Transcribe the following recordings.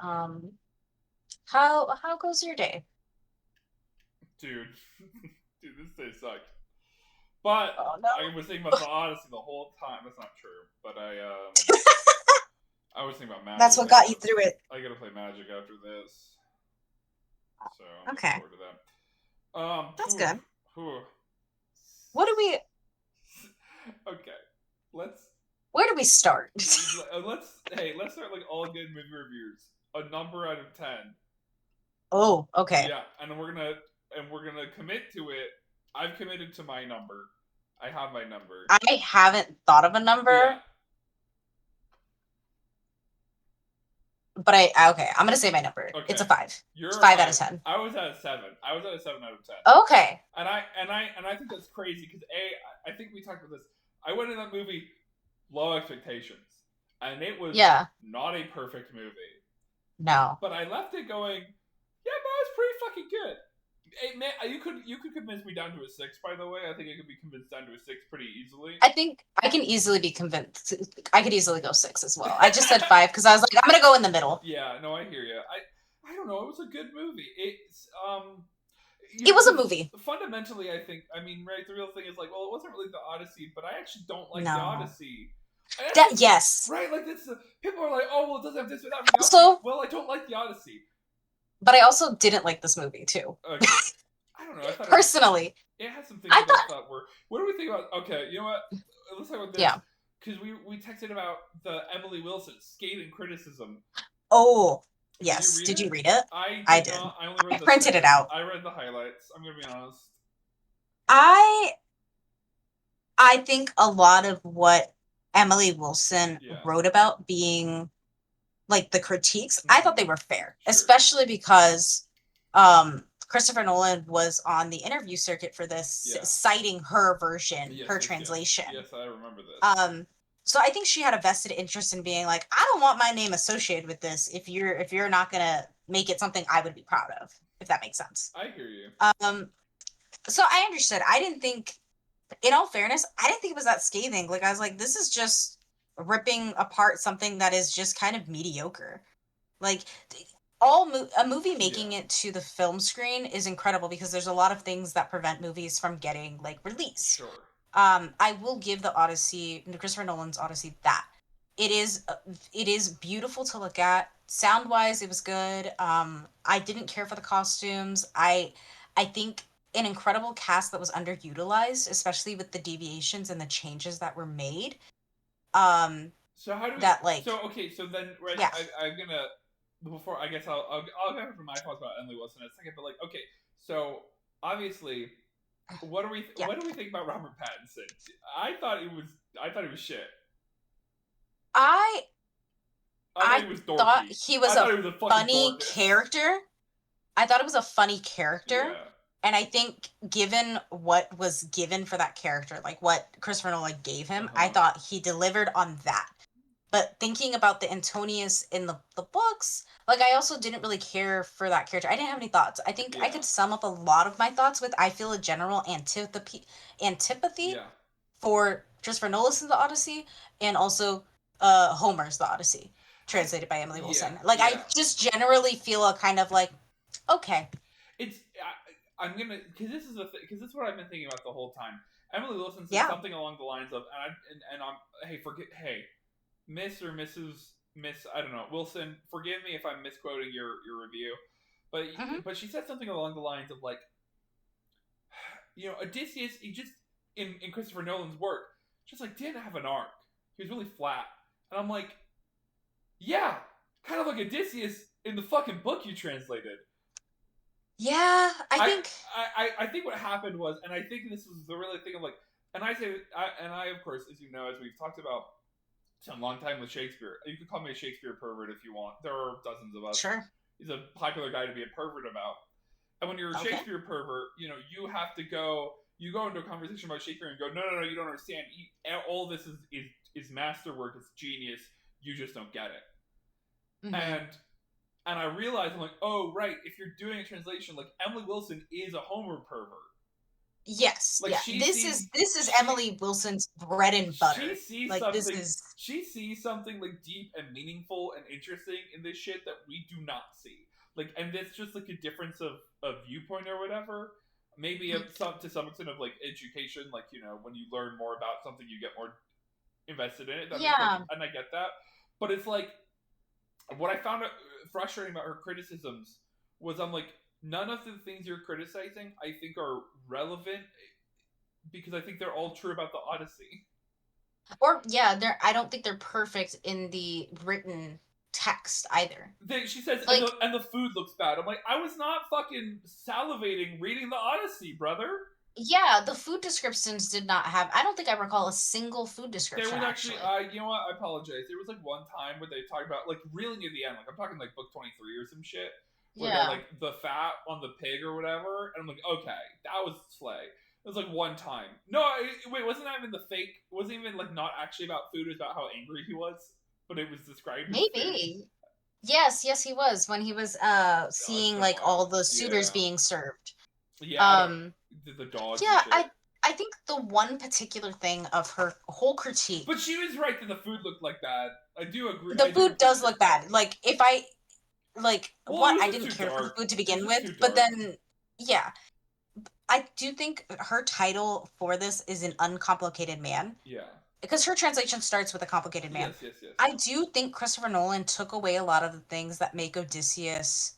Um, how goes your day? Dude, dude, this day sucked. But Oh no. I was thinking about the Odyssey the whole time. That's not true. But I was thinking about That's Magic. what got you through it. I gotta play Magic after this, so I'm looking Okay, forward to that. that's good. Whew. What do we? Okay, let's Where do we start? let's start like all good movie reviews. A number out of 10. Oh, okay. Yeah, and we're gonna commit to it. I've committed to my number. I have my number. I haven't thought of a Yeah. number, but okay. I'm gonna say my number. It's Okay. a five. You're a Five out five. of 10. I was at a 7. I was at a 7 out of 10. Okay. And I think that's crazy because I think we talked about this. I went in that movie low expectations, and it was Yeah. not a perfect movie. No. But I left it going, yeah, that was pretty fucking good. Hey, man, you could convince me down to a 6. By the way, I think I could be convinced down to a 6 pretty easily. I think I can easily be convinced. I could easily go six as well. I just said five because I was like, I'm gonna go in the middle. Yeah, no, I hear you. I don't know. It was a good movie. It's It was a movie. fundamentally, I think. I mean, right? The real thing is like, well, it wasn't really the Odyssey, but I actually don't like the No. Odyssey. Yes. Right? Like this, people are like, oh, well, it doesn't have this without the Odyssey. Also, Well, I don't like the Odyssey. but I also didn't like this movie too. Okay. I don't know. I thought Personally, it had some things I that I thought, thought were. What do we think about? Okay, you know what? Let's talk about this yeah. because we texted about the Emily Wilson scathing criticism. Oh, Did you yes. read Did you it? read it? I I did did. not. I only I read the printed it snippets. out. I read the highlights. I'm gonna be honest. I I think a lot of what Emily Wilson Yeah. wrote about being like the critiques, I thought they were fair, Sure. especially because Christopher Nolan was on the interview circuit for this, Yeah. citing her version, Yes. her Yes. Yes. translation. Yes. I remember this. Um, so I think she had a vested interest in being like, I don't want my name associated with this if you're not gonna make it something I would be proud of, if that makes sense. I hear you. Um, so I understood. I didn't think, in all fairness, I didn't think it was that scathing. Like I was like, this is just ripping apart something that is just kind of mediocre. Like a movie making Yeah. it to the film screen is incredible because there's a lot of things that prevent movies from getting like released. Sure. I will give the Odyssey, Christopher Nolan's Odyssey, that it is beautiful to look at. Sound wise, it was good. I didn't care for the costumes. I think an incredible cast that was underutilized, especially with the deviations and the changes that were made. Um, So how do we? that like So okay. So then, right? yeah I'm gonna before I guess I'll go for my thoughts about Emily Wilson in a second. But like, okay. So obviously, yeah. what do we think about Robert Pattinson? I thought he was shit. I I thought I he was thought dorky. he I was thought a he was a fucking funny dorcas. character. I thought it was a funny character. Yeah. And I think given what was given for that character, like what Christopher Nolan gave Uh him, I huh. thought he delivered on that. But thinking about the Antonius in the books, like I also didn't really care for that character. I didn't have any thoughts. I think I Yeah. could sum up a lot of my thoughts with I feel a general antipathy Yeah. for Christopher Nolan's The Odyssey and also Homer's The Odyssey, I. translated by Emily Yeah. Wilson. Like I Yeah. just generally feel a kind of like, okay, It's. I'm gonna because this is because this is what I've been thinking about the whole time. Emily Wilson said yeah, something along the lines of, and I'm hey Miss or Mrs. Miss I don't know Wilson, forgive me if I'm misquoting your review, but hmm but she said something along the lines of like, Odysseus he just in Christopher Nolan's work just like didn't have an arc. He was really flat, and I'm like, yeah, kind of like Odysseus in the fucking book you translated. yeah. I I, think I think what happened was, and I think this was the really thing of like, and I of course, as you know, as we've talked about a long time with Shakespeare. You could call me a Shakespeare pervert if you want. There are dozens of us. sure. He's a popular guy to be a pervert about. And when you're a Okay. Shakespeare pervert, you have to go. You go into a conversation about Shakespeare and go, no, you don't understand. All this is masterwork. It's genius. You just don't get it. hmm And and I realized I'm like, oh right, if you're doing a translation, like Emily Wilson is a Homer pervert. Yes, Like yeah. she This sees is this is she Emily Wilson's bread and she butter. sees Like this something is like deep and meaningful and interesting in this shit that we do not see. Like, and that's just like a difference of viewpoint or whatever. Maybe Mhm. some to some extent of like education, like when you learn more about something, you get more invested in it. That makes sense, Yeah. and I get that. But it's like what I found frustrating about her criticisms was I'm like none of the things you're criticizing I think are relevant because I think they're all true about the Odyssey. Or yeah, they're I don't think they're perfect in the written text either. She says, and Like, the food looks bad. I'm like, I was not fucking salivating reading the Odyssey, brother. yeah, the food descriptions did not have I don't think I recall a single food There description was actually, actually. you know what? I apologize. There was like one time where they talked about like really near the end, like I'm talking like book 23 or some shit, where they're Yeah. like the fat on the pig or whatever, and I'm like, okay, that was slay. It was like one time. No, wait, wasn't that even the fake? Wasn't even like not actually about food. It was about how angry he was, but it was described as food. Maybe. Yes, yes he was when he was Oh, it's seeing been a like all while. the suitors Yeah, being served. yeah. I don't Um the dogs and yeah, shit. I think the one particular thing of her whole But critique, she was right that the food looked like bad. I do agree. the I do food does look appreciate that. bad. Like if I like Well, it what was I just didn't too care for the dark. food to It was begin just with, too but dark. then yeah, I do think her title for this is an uncomplicated man Yeah. because her translation starts with a complicated man. Yes, yes, yes. I do think Christopher Nolan took away a lot of the things that make Odysseus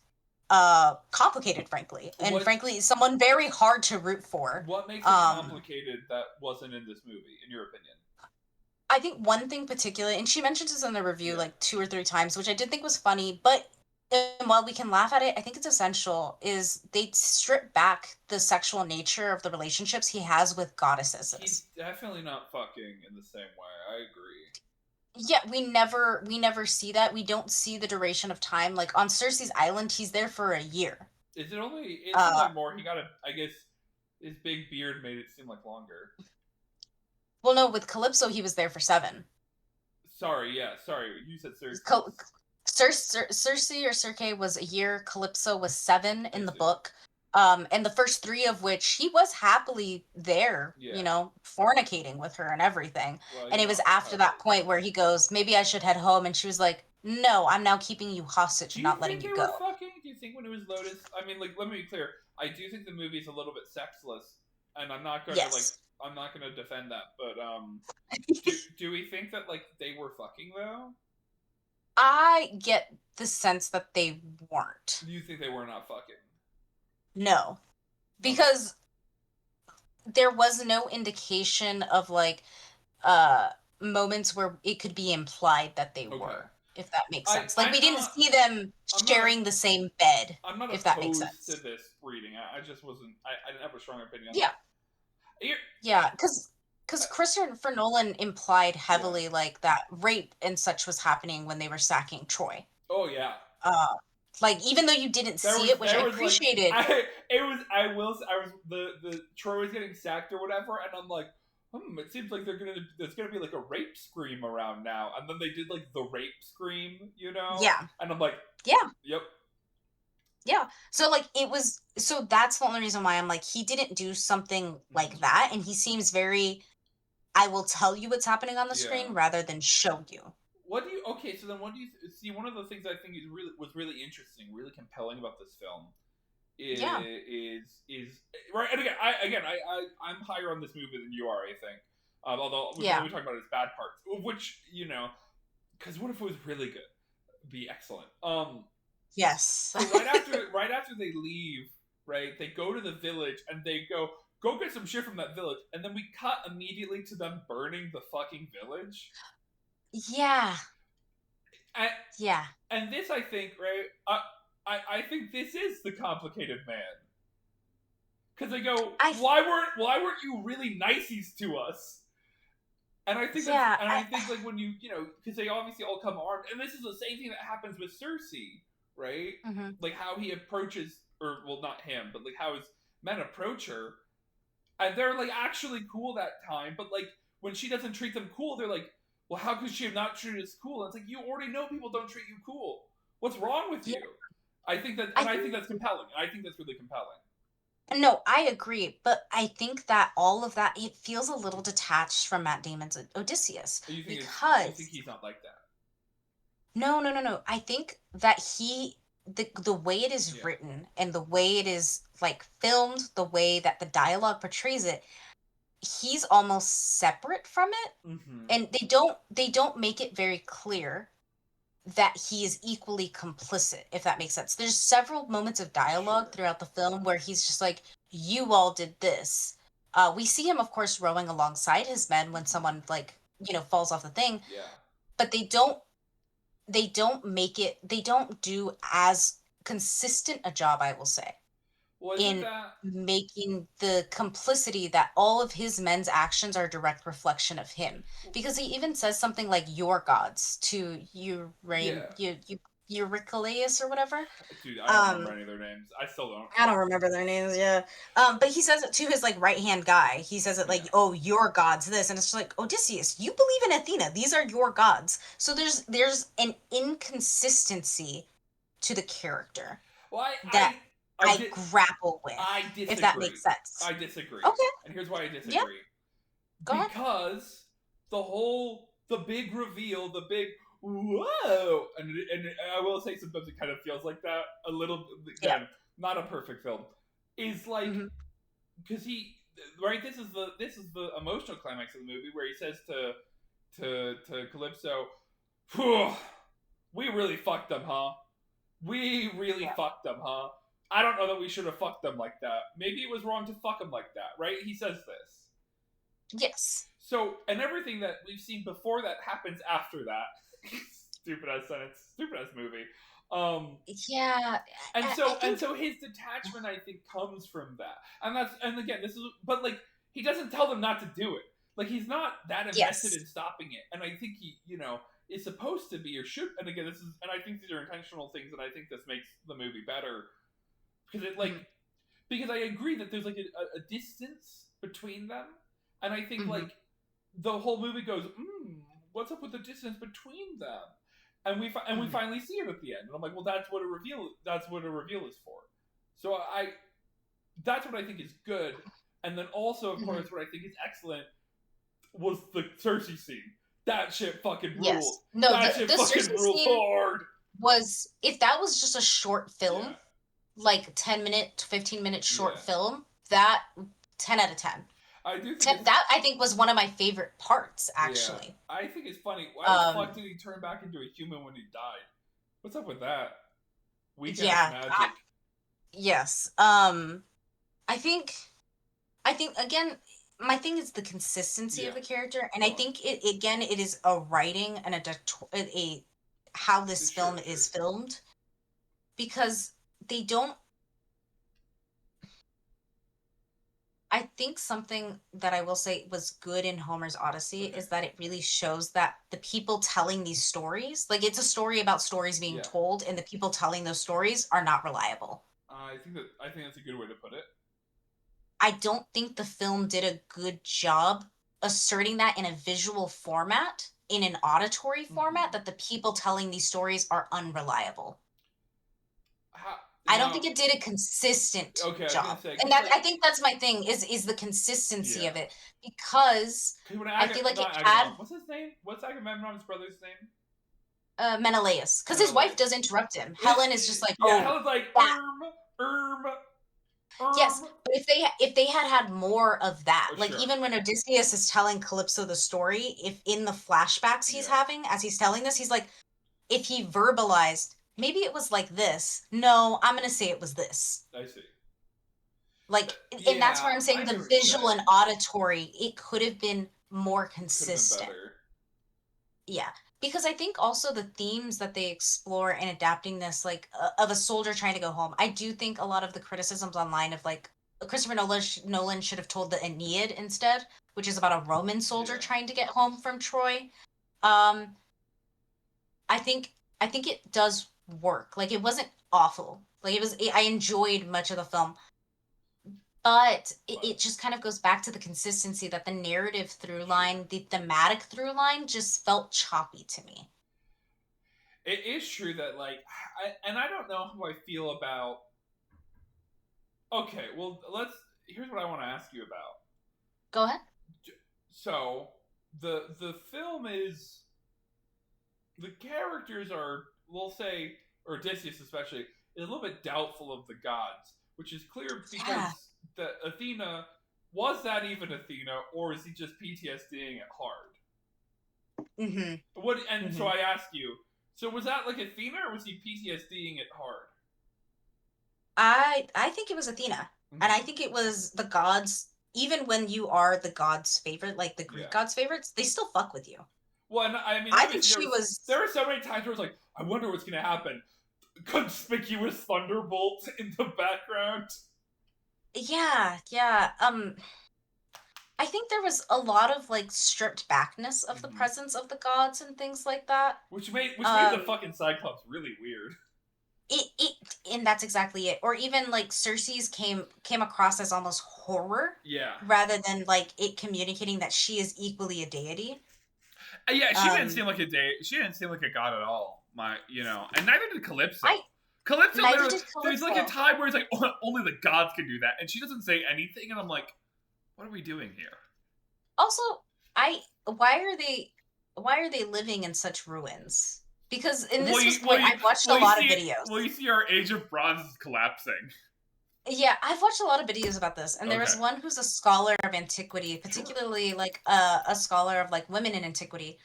complicated, frankly, and What frankly someone very hard to root for. what makes it Um complicated that wasn't in this movie, in your opinion? I think one thing particularly, and she mentions this in the review Yeah. like two or three times, which I did think was funny, but while we can laugh at it, I think it's essential, is they strip back the sexual nature of the relationships he has with He's goddesses. definitely not fucking in the same way. I agree. Yeah, we never see that. We don't see the duration of time. Like on Cersei's island, he's there for a year. Is it only? It seemed Uh like more. He got a. I guess his big beard made it seem like longer. well no, with Calypso he was there for 7. Sorry. Yeah. Sorry. You said Cal- Cersei's. Cersei or Circe was a year. Calypso was 7 I in the see. book. And the first 3 of which he was happily there, Yeah. fornicating with her and everything. Well, And it was after probably. that point where he goes, "Maybe I should head home," and she was like, "No, I'm now keeping you hostage Do and you not letting think you they were go." fucking? Do you think when it was Lotus? I mean, like, let me be clear. I do think the movie is a little bit sexless, and I'm not gonna like. Yes. I'm not gonna defend that, but do we think that like they were fucking though? I get the sense that they weren't. Do you think they were not fucking? No, Okay. because there was no indication of like uh moments where it could be implied that they Okay. were, if that makes I sense. Like we I'm didn't not see them I'm not sharing the same bed, I'm not if that makes opposed to sense. this reading. I just wasn't. I didn't have a strong opinion on Yeah, that. You're, yeah, because uh, Christopher Nolan implied yeah. heavily like that rape and such was happening when they were sacking Troy. Oh yeah. uh like even though you didn't There see was it, which I there was like appreciated. I will I was the Troy was getting sacked or whatever, and I'm like, it seems like there's gonna be like a rape scream around now, and then they did like the rape scream, Yeah, and I'm like, yeah, yep, yeah. So like it was, so that's the only reason why I'm like he didn't do something like hmm that, and he seems very, I will tell you what's happening on the yeah. screen rather than show you. What do you okay? So then, what do you see? One of the things I think was really interesting, really compelling about this film Yeah. is right. And I'm higher on this movie than you are. I think, although we can Yeah. only talk about its bad parts, which because what if it was really good? Be excellent. Yes. So right after they leave, right, they go to the village and they go get some shit from that village, and then we cut immediately to them burning the fucking village. Yeah. And, Yeah. and this, I think, right, I think this is the complicated man because they go, I why weren't you really niceys to us? yeah, And I think like when because they obviously all come armed, and this is the same thing that happens with Cersei, right? mhm. Like how he approaches, or well, not him, but like how his men approach her, and they're like actually cool that time, but like when she doesn't treat them cool, they're like, well, how could she have not treated us cool? And it's like you already know people don't treat you cool. What's wrong with Yeah, you? I think that, I and I think think that's compelling. I think that's really compelling. No, I agree, but I think that all of that it feels a little detached from Matt Damon's Odysseus You think because he's not like that? no, no, no, no. I think that the way it is Yeah. written and the way it is like filmed, the way that the dialogue portrays it, he's almost separate from it, Mm-hmm. and they don't make it very clear that he is equally complicit, if that makes sense. There's several moments of dialogue Sure. throughout the film where he's just like, "You all did this." We see him, of course, rowing alongside his men when Mm-hmm. someone like falls off the thing, Yeah. but they don't make it. They don't do as consistent a job, I will say, Well, isn't in that? making the complicity that all of his men's actions are a direct reflection of him, because he even says something like your gods to Yeah. Eurycleus or whatever. Dude, I don't remember um any of their names. I still don't. I don't remember their names, yeah. But he says it to his like right hand guy. He says it like, Yeah. oh, your gods this, and it's just like, Odysseus, you believe in Athena, these are your gods. So there's an inconsistency to the character Well, that I I did. grapple I with, if that disagree. makes sense. I disagree. Okay. And here's why I Yeah, disagree. go ahead. Because the big reveal, the big whoa, and I will say sometimes it kind of feels like that a little. Yeah. Again, not a perfect film. Is like Hmm. because he right. This is the emotional climax of the movie where he says to Calypso, "Phew, we really fucked them, huh? We really Yeah. fucked them, huh? I don't know that we should have fucked them like that. Maybe it was wrong to fuck them like that, right?" He says this. Yes. So, and everything that we've seen before that happens after that. Stupid ass sentence, stupid ass movie. Um, Yeah. I and think so his detachment, I think, comes from that. And again, this is, but like, he doesn't tell them not to do it. Like, he's not that invested yes. in stopping it. And I think he is supposed to be or should. And again, and I think these are intentional things, and I think this makes the movie better because it like Hmm. because I agree that there's like a distance between them, and I think Hmm. like the whole movie goes, what's up with the distance between them? And we Hmm. finally see it at the end, and I'm like, well, that's what a reveal is for. So that's what I think is good, and then also, of Hmm. course, what I think is excellent was the Cersei scene. That shit fucking ruled. Yes. No, That shit the fucking Cersei ruled scene hard. was, if that was just a short Yeah, film, like 10-minute, 15-minute short yeah. film, that 10 out of 10. I do think 10, it's that I think was one of my favorite parts, Yeah, actually. I think it's funny. Why the fuck Um, did he turn back into a human when he died? What's up with that? Weak ass yeah, magic. yes. I think again, my thing is the consistency of Yeah, the character, and I go on. think it again it is a writing and a how this film Sure, is sure. filmed, because they don't. I think something that I will say was good in Homer's Odyssey Okay. is that it really shows that the people telling these stories, like it's a story about stories being Yeah, told, and the people telling those stories are not reliable. I think that's a good way to put it. I don't think the film did a good job asserting that in a visual format, in an auditory format, Mm-hmm. that the people telling these stories are unreliable. How I don't think now? it did a consistent Okay, I was gonna job. say And because that like I think that's my thing is the consistency yeah, of it, because because when I feel like it not had Agamemnon, what's his name? What's Agamemnon's brother's name? Menelaus, because his wife Menelaus. does interrupt him. It's Helen is just like, yeah. "Oh, Helen's like that." erm, Yes, erm. but if they had had more of that, Oh like sure. even when Odysseus is telling Calypso the story, if in the flashbacks he's Yeah, having as he's telling this, he's like, if he verbalized, maybe it was like this. No, I'm gonna say it was this. I see. Like, and that's Yeah, where I'm I saying get the what you're visual and saying. auditory, it could have been more Could have been consistent. better. Yeah, because I think also the themes that they explore in adapting this, like of a soldier trying to go home. I do think a lot of the criticisms online of like Christopher Nolan should have told the Aeneid instead, which is about a Roman soldier Yeah. trying to get home from Troy. Um, I think I think it does work. Like it wasn't awful. Like I enjoyed much of the film, but But it just kind of goes back to the consistency that the narrative through sure. line, the thematic through line, just felt choppy to me. It is true that, like, and I don't know how I feel about Okay, well, let's. Here's what I want to ask you about. Go ahead. So, the film is the characters are, we'll say, or Odysseus especially, is a little bit doubtful of the gods, which is clear Yeah. because the Athena was that even Athena, or is he just PTSDing it hard? Mm-hmm. What? And so Mm-hmm. I ask you, so was that like Athena, or was he PTSDing it hard? I think it was Athena, and I Mm-hmm. think it was the gods. Even when you are the gods' favorite, like the Greek Yeah. gods' favorites, they still fuck with you. Well, and I mean, I think obviously she there was. were so many times where I was like, I wonder what's gonna happen. Conspicuous thunderbolt in the background. Yeah, yeah. I think there was a lot of like stripped backness of the Mm-hmm. presence of the gods and things like that. Which made the Um, fucking Cyclops really weird. and that's exactly it. Or even like Cersei's came across as almost horror Yeah. rather than like it communicating that she is equally a deity. Yeah, she didn't Um, seem like a day. She didn't seem like a god at all. And neither did Calypso. I Calypso neither literally, did there's like a Calypso. time where it's like only the gods can do that, and she doesn't say anything, and I'm like, what are we doing here? Also, I why are they living in such ruins? Because and Well, this you, was well, point you, I've watched a well, you lot of see, videos. well, you see, our Age of Bronze is collapsing. Yeah, I've watched a lot of videos about this, and there Okay, was one who's a scholar of antiquity, sure. particularly like a scholar of like women in antiquity,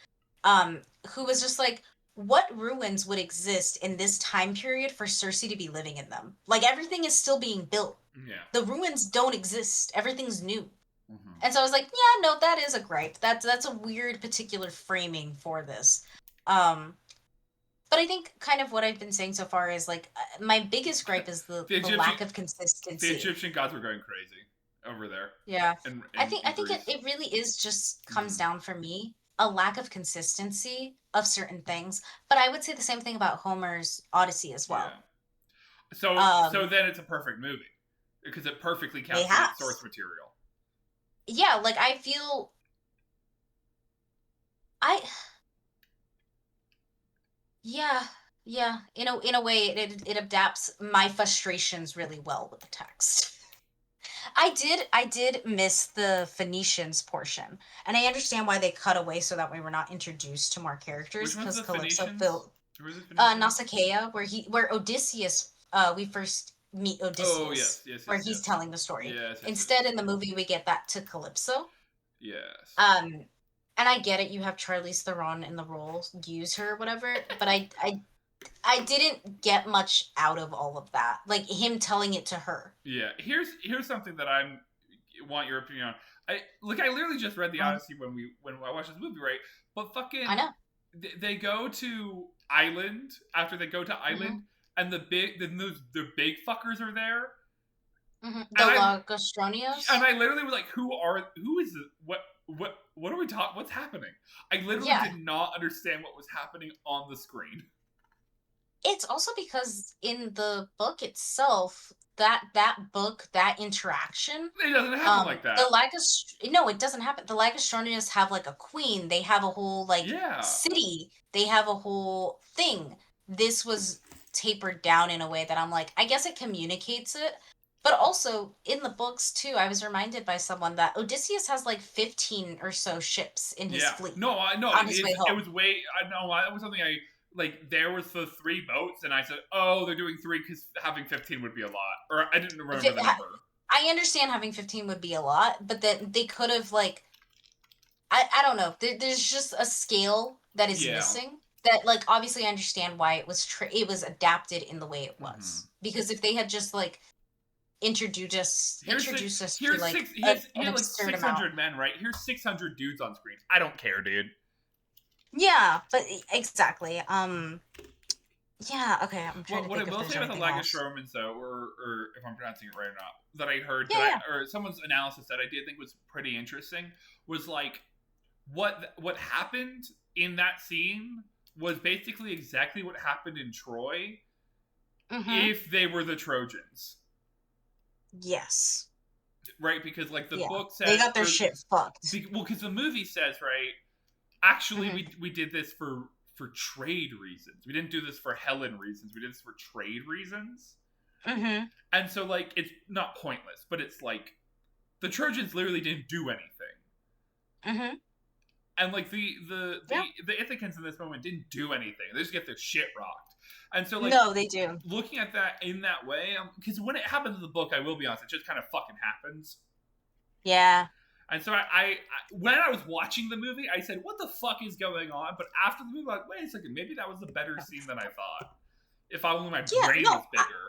who was just like, what ruins would exist in this time period for Cersei to be living in them? Like everything is still being built. Yeah. The ruins don't exist. Everything's new. Mm-hmm. And so I was like, yeah, no, that is a gripe. That's a weird particular framing for this. Um, but I think kind of what I've been saying so far is like my biggest gripe is The the Egyptian, lack of the consistency. Egyptian gods were going crazy over there, Yeah. in I in think Greece. it really is just comes Mm-hmm. down for me a lack of consistency of certain things. But I would say the same thing about Homer's Odyssey as well. Yeah. So Um, then it's a perfect movie because it perfectly encapsulates source Mayhaps. material. Yeah, like I feel I yeah, yeah. In a way it adapts my frustrations really well with the text. I did miss the Phoenicians portion. And I understand why they cut away so that we were not introduced to more Which characters one's because the Calypso Phoenicians? filled Who are the Phoenicians? Nausicaa where Odysseus we first meet Oh yes, Odysseus yes, where yes, he's yes, telling the story. yes, yes, yes, Instead in the movie we get that to Calypso. yes. Um and I get it, you have Charlize Theron in the role, use her, whatever, but I didn't get much out of all of that. Like him telling it to her. Yeah. Here's something that I want your opinion on. I literally just read the Um, Odyssey when I watched this movie, right? But I fucking know. they go to Island after they go to Hmm. Island, and the big fuckers are there, Hmm. The and Logostronios. I literally was like, who is this? What are we talking? What's happening? I literally Yeah, did not understand what was happening on the screen. it's also because in the book itself, that book, that interaction, It doesn't happen like the that. no, it doesn't happen. The Logostronios have like a queen. They have a whole like Yeah, city. They have a whole thing. This was tapered down in a way that I'm like, I guess it communicates it. But also in the books too, I was reminded by someone that Odysseus has like 15 or so ships in his yeah. fleet No, I no. on his way It home. was way. I know. It was something I like. There was the three boats, and I said, "Oh, they're doing three because having 15 would be a lot." Or I didn't If remember it, the number. I understand having 15 would be a lot, but that they could have like I don't know. There's just a scale that is Yeah. missing. That like obviously I understand why it was adapted in the way it Mm-hmm. was. Because if they had just like Here's six. introduced us to Here's like six. He an had like absurd amount. 600 men, right? Here's 600 dudes on screen. I don't care, dude. Yeah, but exactly. Yeah, okay, I'm trying to What I think if will there's say about the anything else. Lagerstromans, though, or if I'm pronouncing it right or not, that I heard Yeah, yeah. or someone's analysis that I did think was pretty interesting was like what happened in that scene was basically exactly what happened in Troy Mhm. if they were the Trojans, Yes. right? Because like the Yeah. book They says, got their shit fucked. well, because the movie says, right? Actually, Mhm. we did this for trade reasons. We didn't do this for Helen reasons. We did this for trade reasons. Mm-hmm. And so, like, it's not pointless, but it's like the Trojans literally didn't do anything. Mm-hmm. And like the Yeah. Ithacans in this moment didn't do anything. They just get their shit rocked. And so like No, they do. looking at that in that way, because when it happens in the book, I will be honest, it just kind of fucking happens. Yeah. And so I when I was watching the movie, I said, "What the fuck is going on?" But after the movie, I'm like, wait a second, maybe that was a better scene than I thought. If only my Yeah. brain was No. bigger.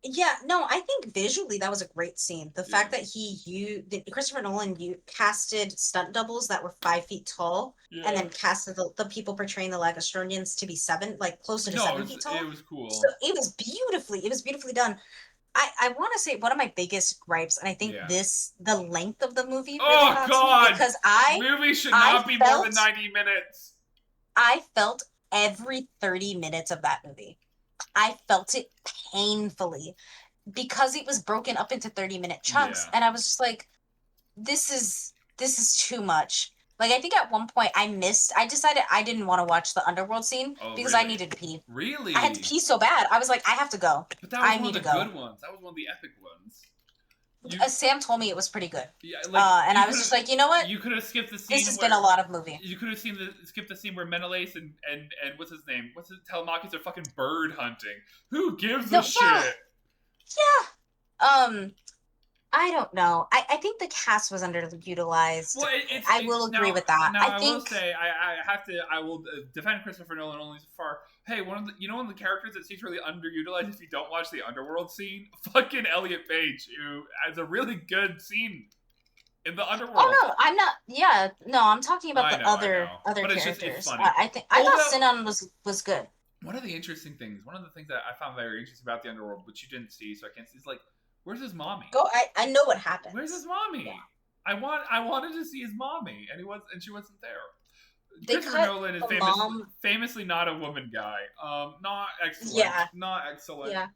Yeah, no, I think visually that was a great scene. The Yeah. fact that Christopher Nolan, you casted stunt doubles that were 5 feet tall, and Yeah. then casted the people portraying the Lagostronians to be like closer to No, 7 feet it tall. was So cool. it was beautifully done. I want to say one of my biggest gripes, and I think Yeah. the length of the movie really Oh got to me god! because Movies should I not be more than felt 90 minutes. I felt every 30 minutes of that movie. I felt it painfully because it was broken up into 30-minute chunks, Yeah. and I was just like, this is too much. Like, I think at one point I decided I didn't want to watch the underworld scene Oh because I really? needed to pee. I had to Really? pee so bad. I was like, I have to go. But that was I one need of to the go. good ones. That was one of the epic ones. You Sam told me it was pretty good. yeah, like And I was just like, you know what? you could have skipped the This scene has been where a lot of movie. you could have skipped the scene where Menelaus and what's his name? What's his Telemachus are fucking bird hunting. Who gives a No, yeah, shit? yeah. I don't know. I think the cast was underutilized. Well, I will agree with that. now I I will think say I will defend Christopher Nolan only so far. Hey, one of the characters that seems really underutilized if you don't watch the underworld scene, fucking Elliot Page, who has a really good scene in the underworld. Oh no, I'm not. Yeah, no, I'm talking about the I know, other but it's characters. funny. I thought Although Sinan was good. one of the things that I found very interesting about the underworld, which you didn't see, so I can't see, is like, where's his mommy? Go. I know what Where's his happens. mommy? Yeah, I wanted to see his mommy, and she wasn't there. they Christopher cut Nolan is the mom. famously not a woman guy. Not excellent. Yeah, Not excellent. yeah,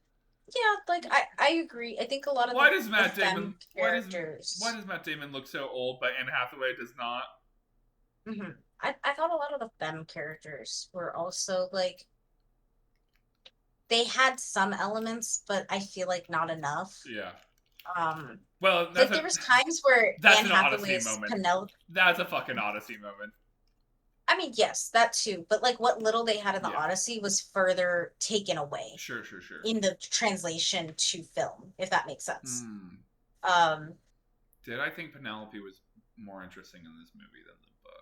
yeah. Like I agree. I think a lot of Why does the Matt Damon femme characters. look so old, but Anne Hathaway does not? Hmm. I thought a lot of the femme characters were also like they had some elements, but I feel like not enough. Yeah. Um, Well, like there was times where that's Anne an Odyssey Hathaway's moment. Penelope. That's a fucking Odyssey moment. I mean, yes, that too. But like what little they had in the Yeah. Odyssey was further taken away Sure. in the translation to film, if that makes sense. Hmm. Um, Did I think Penelope was more interesting in this movie than the book?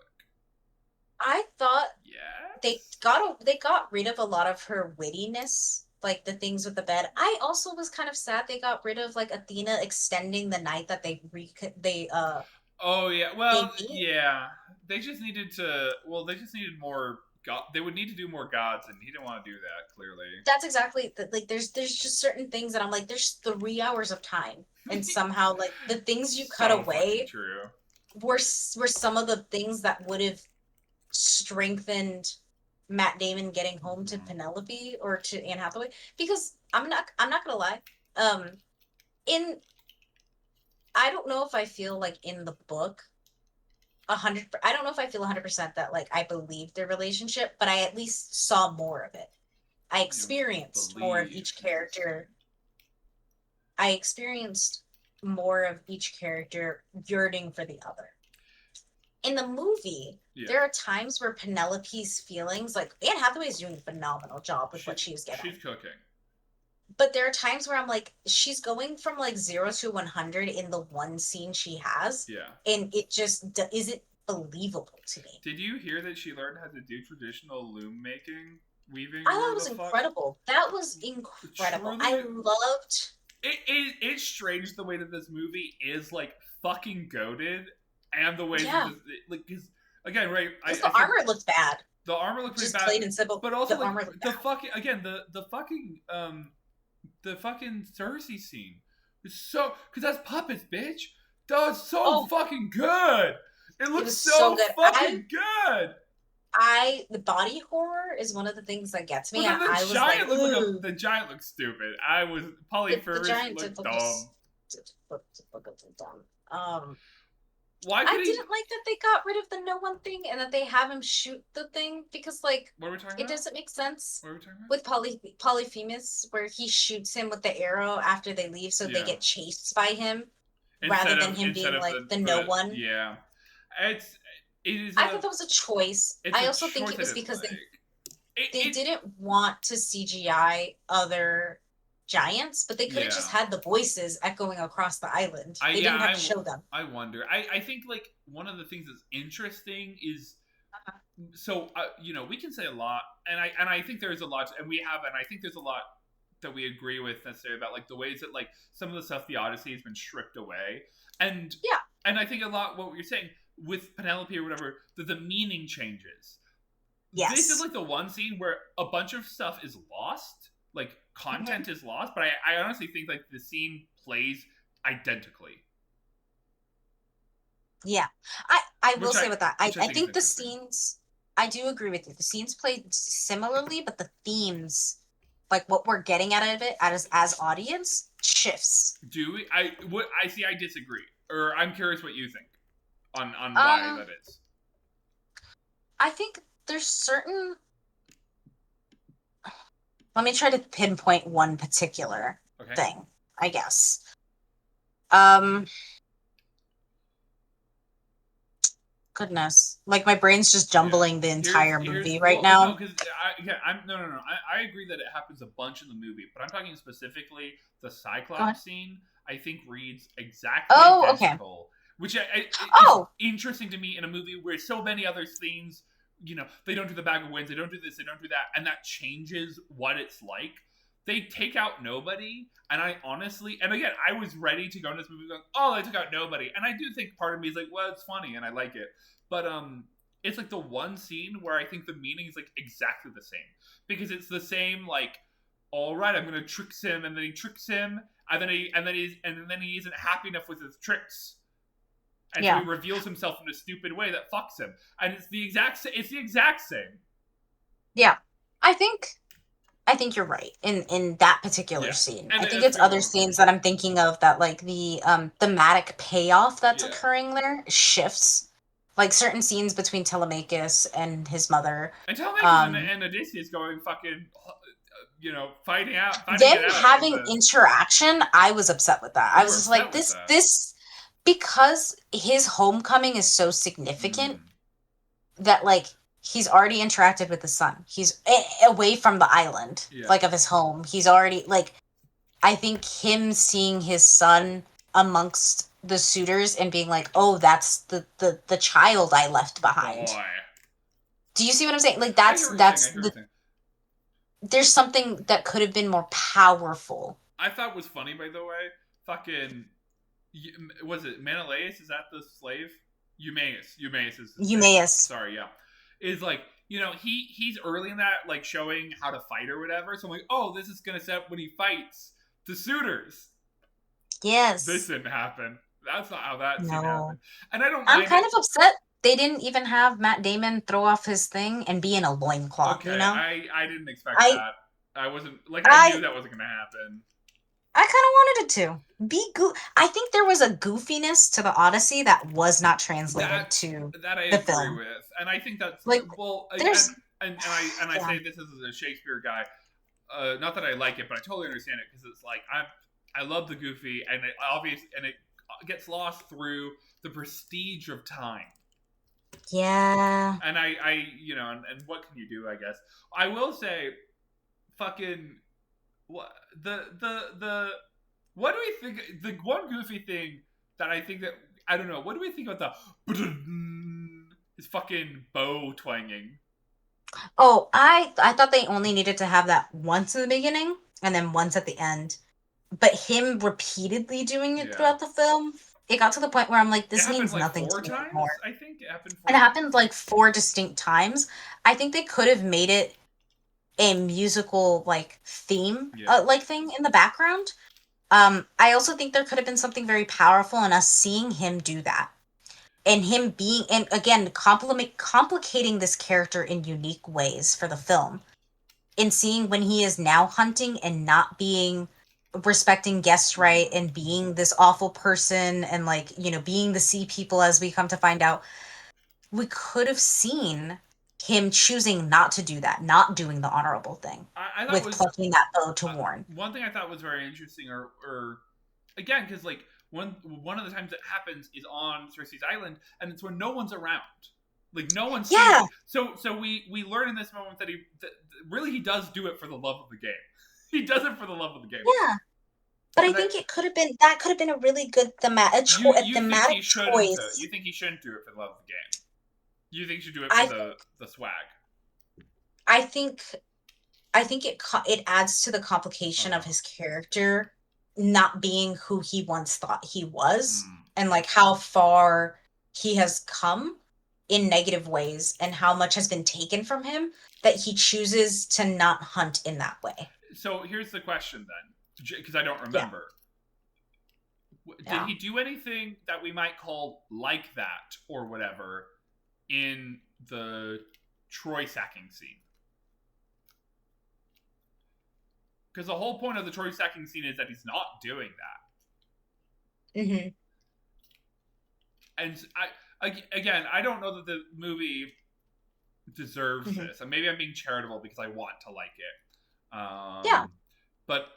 I thought Yes. they got rid of a lot of her wittiness, like the things with the bed. I also was kind of sad they got rid of like Athena extending the night that Oh yeah. they Well, meet. yeah. They just needed to. Well, they just needed more. They would need to do more gods, and he didn't want to do that. Clearly. That's exactly like there's just certain things that I'm like there's 3 hours of time and somehow like the things you cut So fucking away true. were some of the things that would have strengthened Matt Damon getting home to Penelope or to Anne Hathaway because I'm not gonna lie. In I don't know if I feel like in the book 100. I don't know if I feel 100% that like I believed their relationship, but I at least saw more of it. I experienced more of each character. I experienced more of each character yearning for the other. In the movie, there are times where Penelope's feelings, like Anne Hathaway is doing a phenomenal job with what she was given. She's cooking. But there are times where I'm like, she's going from like 0 to 100 in the one scene she has. Yeah. And it just isn't believable to me. Did you hear that she learned how to do traditional loom making, weaving? I thought it was incredible. That was incredible. I loved. It's strange the way that this movie is like fucking goaded, and the way like because again, right? The armor looked bad. The armor looked pretty just bad, plain and simple. but also the like, armor looked the bad. fucking again the fucking Cersei scene is so because that's puppets, bitch. That was so fucking good. It looks so good. Fucking good. The body horror is one of the things that gets me. But the giant the giant looked stupid. Polyphorus looked dumb. Look dumb. Why could I he? didn't like that they got rid of the no one thing and that they have him shoot the thing because like What are we talking it about? doesn't make sense What are we talking about? with Polyphemus where he shoots him with the arrow after they leave so they Yeah. get chased by him rather than him Instead being of like the no one. yeah, it's it is I a thought that was a choice. it's I a also think choice it I was because dislike. they It didn't want to CGI other giants, but they could have just yeah. had the voices echoing across the island. I They yeah didn't have to show them. I wonder. I think like one of the things that's interesting is Uh-huh. so you know we can say a lot, and I think there's a lot, and we have, and I think there's a lot that we agree with necessarily about like the ways that like some of the stuff the Odyssey has been stripped away, and Yeah. and I think a lot what you're saying with Penelope or whatever that the meaning changes. This is Yes. like the one scene where a bunch of stuff is lost, like Mhm. content is lost, but I honestly think like the scene plays identically, Yeah. I will say with that. which I I think is think the interesting. scenes I do agree with you. The scenes played similarly, but the themes, like what we're getting out of it as audience, shifts. Do we? I see. I disagree, or I'm curious what you think on why Um, that is. I think there's certain let me try to pinpoint one particular Okay. thing, I guess. Um, Goodness. Like my brain's just Yeah. jumbling the entire Here's movie right well no now. because I yeah I'm no no no I agree that it happens a bunch in the movie, but I'm talking specifically the Go ahead. Cyclops scene. I think reads exactly Oh, okay. identical, which is Oh, interesting to me in a movie where so many other scenes, you know, they don't do the bag of winds, they don't do this, they don't do that, and that changes what it's like. They take out nobody, and I honestly, and again, I was ready to go in this movie going, oh, they took out nobody, and I do think part of me is like, well, it's funny and I like it, but it's like the one scene where I think the meaning is like exactly the same because it's the same like, all right, I'm gonna trick him, and then he tricks him, and then he isn't happy enough with his tricks, and so he yeah. reveals himself in a stupid way that fucks him, and it's the exact same. Yeah. I think I think you're right in that particular Yeah, scene. and I think that's it's the only other one for me. scenes that I'm thinking of that like the thematic payoff that's Yeah, occurring there shifts. Like certain scenes between Telemachus and his mother. and Telemachus Um and Odysseus going fucking, you know, fighting them it out at having the. interaction, I was upset with that. I You was were just like upset with that. this because his homecoming is so significant Mm, that like he's already interacted with the son. He's away from the island, yeah. like of his home. He's already like I think him seeing his son amongst the suitors and being like, "Oh, that's the child I left behind." Boy, Do you see what I'm saying? Like I hear what you're saying. I hear what you're saying. there's something that could have been more powerful. I thought was funny, by the way. Fucking, was it Menelaus? Is that the slave? Eumaeus. Eumaeus is his name. Eumaeus. Sorry, yeah. Is like, you know, he's early in that, like showing how to fight or whatever. So I'm like, oh, this is gonna set up when he fights the suitors. This Yes. didn't happen. That's not how that scene No. happened. And I don't I'm mind it. kind of upset they didn't even have Matt Damon throw off his thing and be in a loincloth, you Okay, know? I didn't expect I that. I wasn't like I knew I that wasn't gonna happen. I kind of wanted it to be I think there was a goofiness to the Odyssey that was not translated That to that I the agree film. with, and I think that's Like well, there's and I yeah. say this as a Shakespeare guy. Not that I like it, but I totally understand it because it's like I love the goofy, and it obvious, and it gets lost through the prestige of time. Yeah. And you know, and what can you do? I guess I will say, fucking what the what do we think? The one goofy thing that I think that I don't know. What do we think about the his fucking bow twanging? Oh, I thought they only needed to have that once in the beginning and then once at the end. But him repeatedly doing it Yeah, throughout the film, it got to the point where I'm like, it this happened means like nothing to four me times. anymore. I think it happened It four happened times. like four distinct times. I think they could have made it a musical like theme Yeah, like thing in the background. I also think there could have been something very powerful in us seeing him do that. And him being and again complicating this character in unique ways for the film. And seeing when he is now hunting and not being respecting guest right and being this awful person and like, being the sea people as we come to find out, we could have seen him choosing not to do that, not doing the honorable thing I thought with was plucking that bow to Warren. one thing I thought was very interesting, or again, because like one of the times it happens is on Cersei's island, and it's when no one's around. Like no one sees Yeah, it. So we learn in this moment that really he does do it for the love of the game. He does it for the love of the game. yeah. But I And think it could have been that could have been a really good a you think thematic he shouldn't? choice. You think he shouldn't do it for the love of the game? You think he should do it for I the swag? I think it adds to the complication of Uh-huh. his character not being who he once thought he was, Mm. and like how far he has come in negative ways and how much has been taken from him, that he chooses to not hunt in that way. So here's the question then, because I don't Yeah, remember. Did yeah. he do anything that we might call like that or whatever in the Troy sacking scene? Because the whole point of the Troy sacking scene is that he's not doing that. Hmm. And again, I don't know that the movie deserves Hmm. this. And maybe I'm being charitable because I want to like it. Yeah. But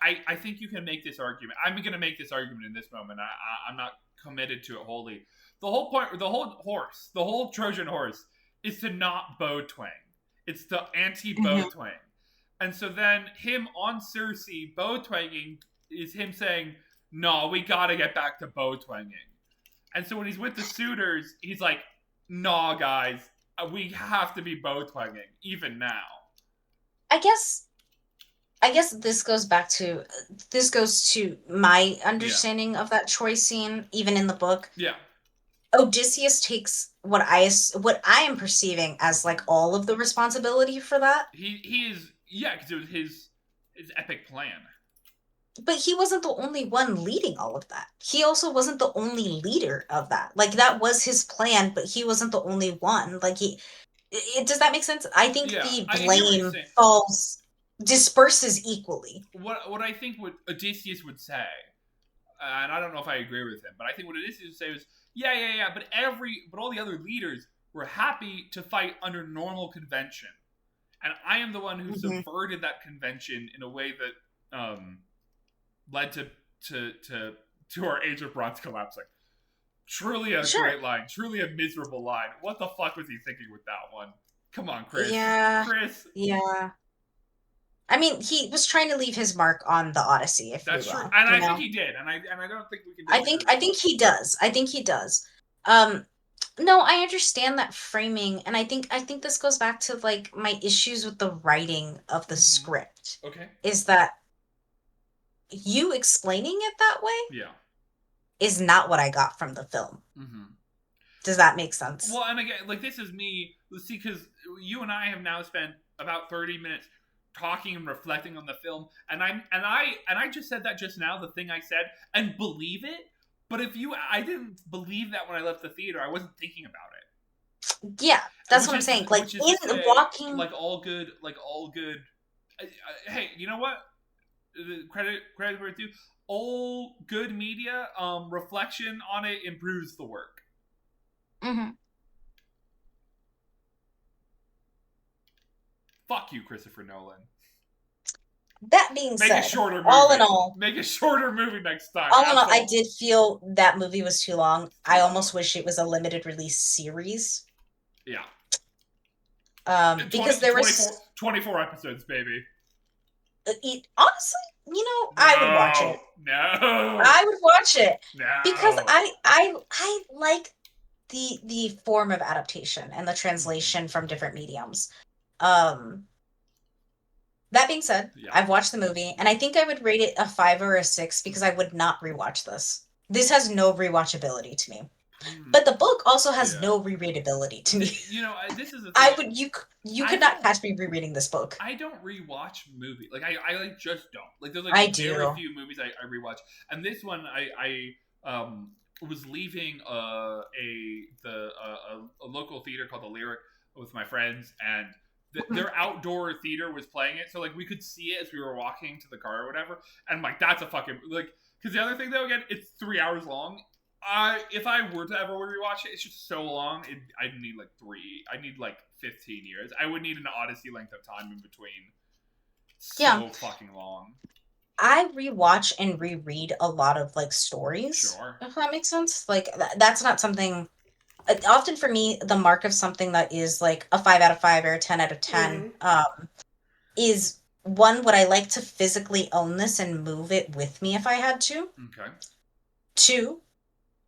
I think you can make this argument. I'm going to make this argument in this moment. I'm not committed to it wholly. The whole point, the whole Trojan horse, is to not bow twang. It's the anti bow Hmm. twang. And so then him on Cersei bow twanging is him saying, "No, we got to get back to bow twanging." And so when he's with the suitors, he's like, "Nah, guys, we have to be bow twanging even now." I guess this goes to my Yeah, understanding of that Troy scene, even in the book. yeah. Odysseus takes what I am perceiving as like all of the responsibility for that, He is, yeah, because it was his epic plan. but he wasn't the only one leading all of that. He also wasn't the only leader of that. Like that was his plan, but he wasn't the only one. Like does that make sense? I think Yeah, the I hear what you're blame saying. disperses equally. What I think what Odysseus would say, and I don't know if I agree with him, but I think what Odysseus would say was, yeah, but all the other leaders were happy to fight under normal convention, and I am the one who Hmm. subverted that convention in a way that led to our Age of Bronze collapsing. Truly a Sure. great line. Truly a miserable line. What the fuck was he thinking with that one? Come on, Chris. Yeah. Chris, Yeah. I mean, he was trying to leave his mark on the Odyssey, if we that's true, will, and you I think know. he did, and I don't think we can I think disagree. I think he does. I think he does. Um no, I understand that framing, and I think this goes back to like my issues with the writing of the Mm-hmm. script, Okay. is that you explaining it that way Yeah. is not what I got from the film. Mm-hmm. Does that make sense? Well, and again, like this is me. Let's see, because you and I have now spent about 30 minutes talking and reflecting on the film, and I just said that just now, the thing I said, and believe it. But I didn't believe that when I left the theater. I wasn't thinking about Yeah, it, that's what I'm saying. Like which is to in say, walking. like all good. Hey, you know what? Credit where it's due. All good media, reflection on it improves the work. Mhm. Fuck you, Christopher Nolan. That being Make a said, shorter all in movie. all, Make a shorter movie next time, I asshole. did feel that movie was too long. It's too I long. almost wish it was a limited release series. Yeah. Because there was 24 episodes, baby. honestly, I would watch No. it. No. I would watch it because No. I like the form of adaptation and the Mhm. translation from different mediums. Um, that being said, Yeah. I've watched the movie, and I think I would rate it a 5 or a 6 because I would not rewatch this. This has no rewatchability to me. Hmm. But the book also has Yeah. no rereadability to me. This is the thing. I would you I could not don't. catch me rereading this book. I don't rewatch movies. Like I like just don't. Like there's I like very do. few movies I rewatch, and this one I was leaving a local theater called the Lyric with my friends, and their outdoor theater was playing it, so like we could see it as we were walking to the car or whatever. And I'm like, that's a fucking like. Because the other thing though, again, it's 3 hours long. If I were to ever rewatch it, it's just so long. I'd need like 15 years. I would need an Odyssey length of time in between. Yeah. So fucking long. I rewatch and reread a lot of like stories, Sure. if that makes sense. Like that's not something. Often for me, the mark of something that is like a 5 out of 5 or a 10 out of 10 is one, would I like to physically own this and move it with me if I had to? Okay. Two,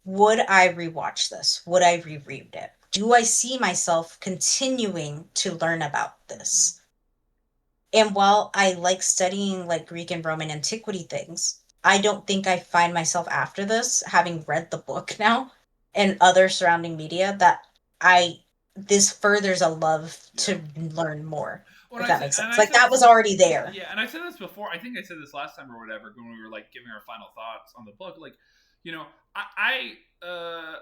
would I rewatch this? Would I reread it? Do I see myself continuing to learn about this? And while I like studying like Greek and Roman antiquity things, I don't think I find myself after this, having read the book now and other surrounding media, that I this furthers a love to learn more. Well, If that makes sense. Like that was already there. Yeah, and I said this before. I think I said this last time or whatever when we were like giving our final thoughts on the book. Like, you know, I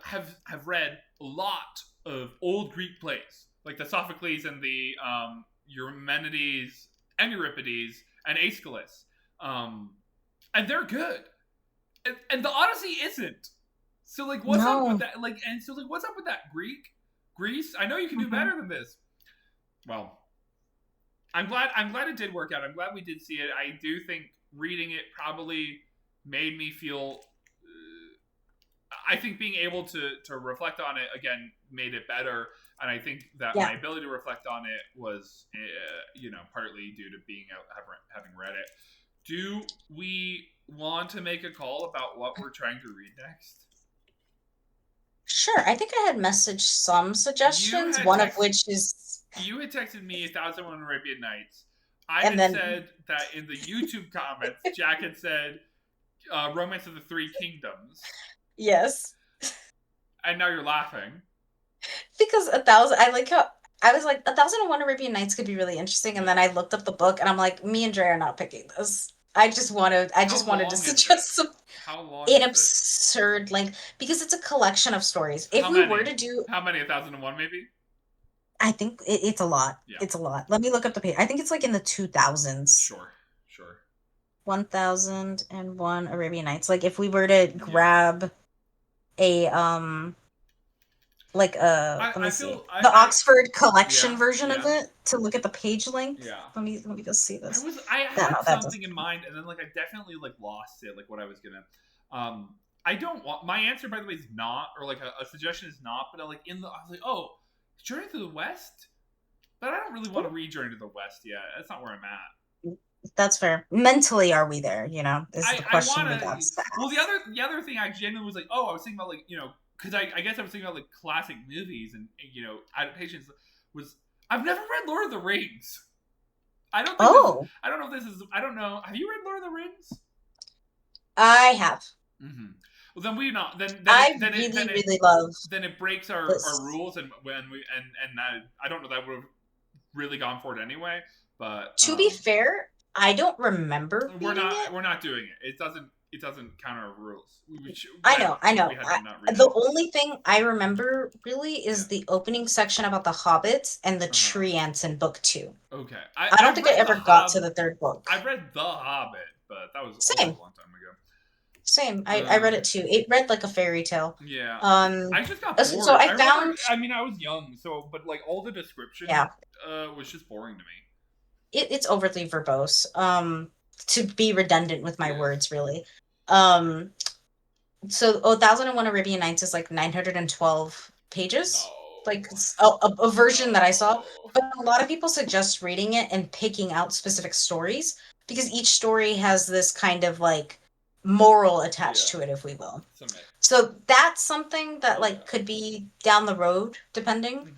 have read a lot of old Greek plays, like the Sophocles and the Eumenides and Euripides and Aeschylus, and they're good, and the Odyssey isn't. So like, what's up with that? Like, and so like, what's up with that? Greece? I know you can do better than this. Well, I'm glad it did work out. I'm glad we did see it. I do think reading it probably made me feel. I think being able to reflect on it again made it better, and I think that my ability to reflect on it was, partly due to being out having read it. Do we want to make a call about what we're trying to read next? Sure. I think I had messaged some suggestions, one of which is... You had texted me 1001 Arabian Nights. I had said that in the YouTube comments, Jack had said Romance of the Three Kingdoms. Yes. And now you're laughing. Because I like how... I was like, 1001 Arabian Nights could be really interesting, and then I looked up the book, and I'm like, me and Dre are not picking this. I just wanted to suggest some an absurd length, because it's a collection of stories. If we were to do... How many? 1001 maybe? I think it's a lot. Yeah. It's a lot. Let me look up the page. I think it's like in the 2000s. Sure. 1001 Arabian Nights. Like if we were to grab a let me see. The Oxford collection version of it to look at the page length. Yeah. Let me just see this. I had something in mind, and then like I definitely like lost it, like what I was gonna. I don't want my answer, by the way, is not, or like a suggestion is not, but I was like, oh, Journey to the West, but I don't really want to read Journey to the West yet. That's not where I'm at. That's fair. Mentally, are we there? You know, is the question we got. Well, the other thing I genuinely was like, I was thinking about like, because I guess I was thinking about like classic movies and adaptations. I've never read Lord of the Rings. I don't know if this is. I don't know. Have you read Lord of the Rings? I have. Mm-hmm. Well, then we not. Then I really love. Then it breaks our rules, and when we and I don't know, that would have really gone for it anyway. But to be fair, I don't remember. We're not doing it. It doesn't counter our rules. I know. The only thing I remember really is the opening section about the hobbits and the tree ants in book 2. Okay. I don't think I ever got to the third book. I read The Hobbit, but that was a long time ago. Same. I read it too. It read like a fairy tale. Yeah. I just got bored. So I found. I was young, but like all the description was just boring to me. It's overly verbose. To be redundant with my words, really. So 1001 Arabian Nights is like 912 pages. Like a version that I saw. But a lot of people suggest reading it and picking out specific stories, because each story has this kind of like moral attached to it, if we will. So that's something that like could be down the road, depending,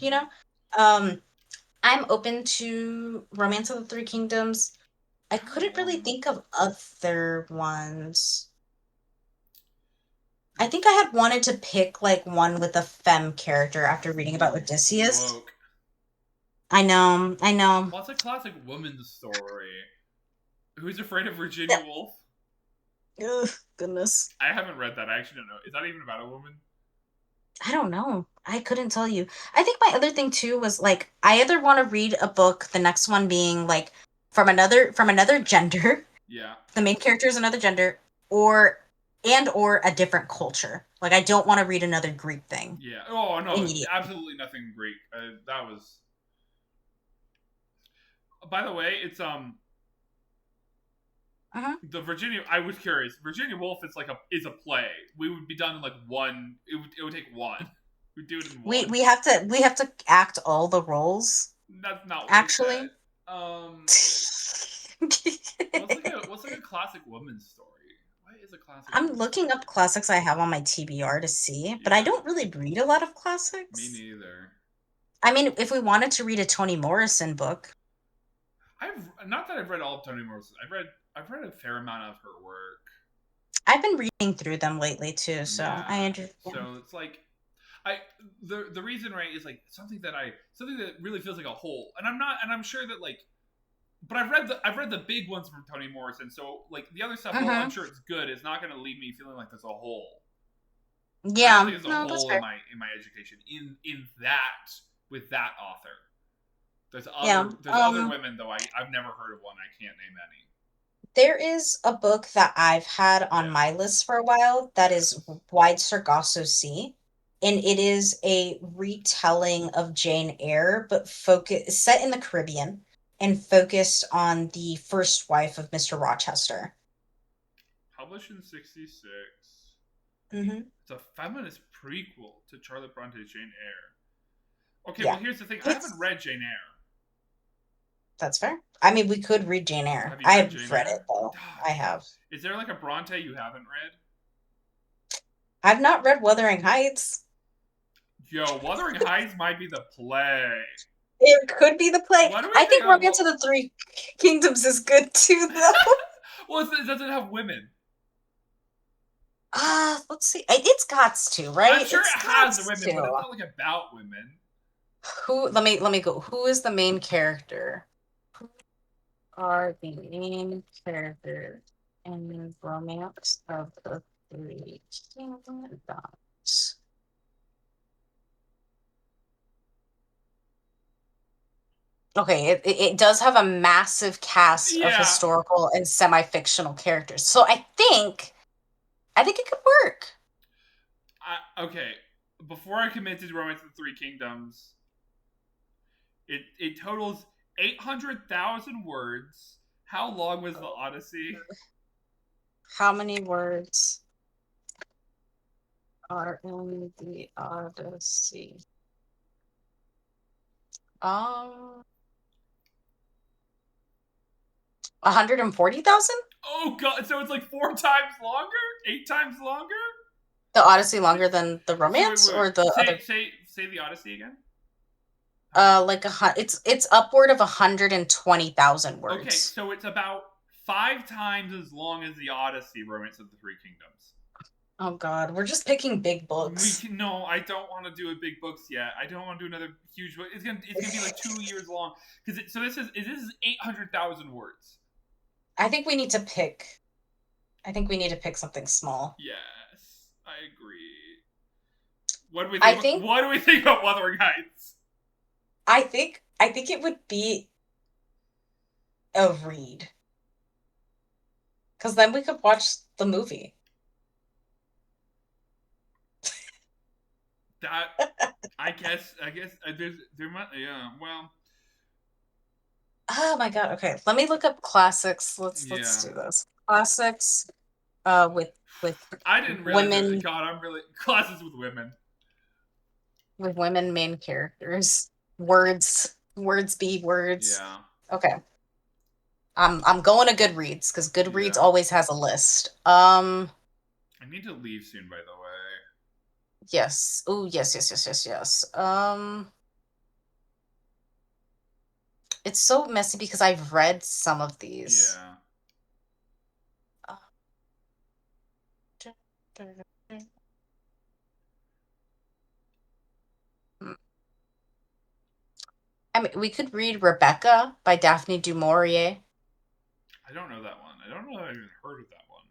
I'm open to Romance of the Three Kingdoms. I couldn't really think of other ones. I think I had wanted to pick like one with a femme character after reading about Odysseus. Woke. I know. What's a classic woman's story? Who's Afraid of Virginia Woolf? Ugh, goodness. I haven't read that. I actually don't know. Is that even about a woman? I don't know. I couldn't tell you. I think my other thing too was like I either want to read a book, the next one being like from another gender, Yeah, the main character is another gender, or or a different culture. Like I don't want to read another Greek thing yeah. Oh no, immediately. absolutely nothing Greek. That was. By the way, it's Uh-huh. the Virginia. I was curious. Virginia Woolf is a play. We would be done in like one. It would take one. We'd do it in We one. we have to act all the roles That's not what I actually. said. What's like a classic woman's story? What is a classic I'm woman's looking up story? classics I have on my TBR to see, but I Yeah, don't really read a lot of me classics. neither. I mean, if we wanted to read a Toni Morrison book, I've not that I've read all of Toni Morrison. I've read a fair amount of her work. I've been reading through them lately too, so I Yeah, understand. so it's like I the reason right is like something that really feels like a hole, and I'm sure that like but I've read the big ones from Toni Morrison, so like the other stuff, while I'm Mm-hmm. sure it's good, it's not going to leave me feeling like there's a hole. I don't Yeah, think there's a no, that's hole in fair. my education in that with that author. There's Yeah. other women though I've never heard of one. I can't name any. There is a book that I've had on my Yes, list for a while that is yes. Wide Sargasso Sea, and it is a retelling of Jane Eyre, but focus set in the Caribbean and focused on the first wife of Mr. Rochester. Published in '66. Hmm. It's a feminist prequel to Charlotte Bronte's Jane Eyre. Okay, well Yeah, here's the thing. I haven't it's read Jane Eyre. that's fair. I mean, we could read Jane Eyre. Have you read I've Jane read it Eyre? though. Ah, I have. is there like a Bronte you haven't read? I've not read Wuthering Heights. Yo, Wuthering Heights might be the play. It could be the play. What do we I think think of? Romance of the Three Kingdoms is good too, though. Well, does it have women? Let's see. It's got to, I'm right? sure It's it got has the women, but it's to. not like about women. Who? Let me go. Who is the main character? Who are the main characters in Romance of the Three Kingdoms? Okay, it does have a massive cast of Yeah. historical and semi-fictional characters. So I think it could work. Okay. Before I commit to Romance of the Three Kingdoms, it totals 800,000 words. How long was the Odyssey? How many words are in the Odyssey? Um, 140,000? Oh god, so it's like 4 times longer? 8 times longer? The Odyssey longer than the So wait, Romance wait, wait. or the Say other? say say the Odyssey again. How many? Like it's upward of 120,000 Okay, words. so it's about 5 times as long as the Odyssey, Romance of the Three Kingdoms. Oh God, we're just picking big We books. can no, I don't want to do a big books yet. I don't want to do another huge book. It's gonna be like 2 years long because so this is 800,000 words. I think we need to pick. I think we need to pick something small. Yes, I agree. What do we think I about think what do we think about Wuthering Heights? I think it would be a read because then we could watch the movie. That I guess there might yeah well Oh my God. Okay, let me look up classics. Let's yeah. do this. Classics with I didn't realize that. women God, I'm really classes with women. with women main characters. Words be words. Yeah, Okay. I'm going to Goodreads because Goodreads yeah. always has a list. I need to leave soon, by the way. Yes. Oh, yes, yes, yes, yes, yes. It's so messy because I've read some of these. Yeah, Uh, I mean, we could read Rebecca by Daphne du Maurier. I don't know that one. I don't know if I even heard of that one.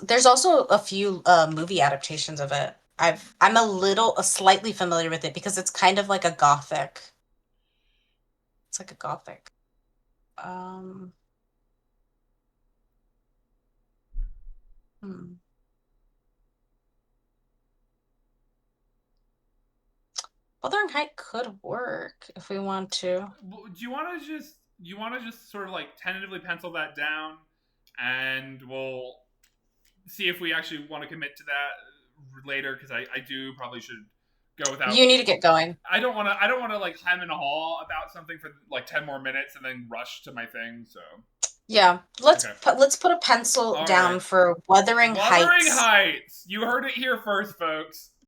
There's also a few movie adaptations of it. I'm a slightly familiar with it because it's kind of like a gothic. It's like a gothic. Um, hmm. Wuthering Height could work if we want to. Do you want to just sort of like tentatively pencil that down, and we'll see if we actually want to commit to that later because I do probably should go without. You need to get going. I don't want to like hem and haw about something for like 10 more minutes and then rush to my thing. So Yeah, okay, let's put a pencil all right. down for Wuthering Wuthering Heights. Heights. You heard it here first, folks.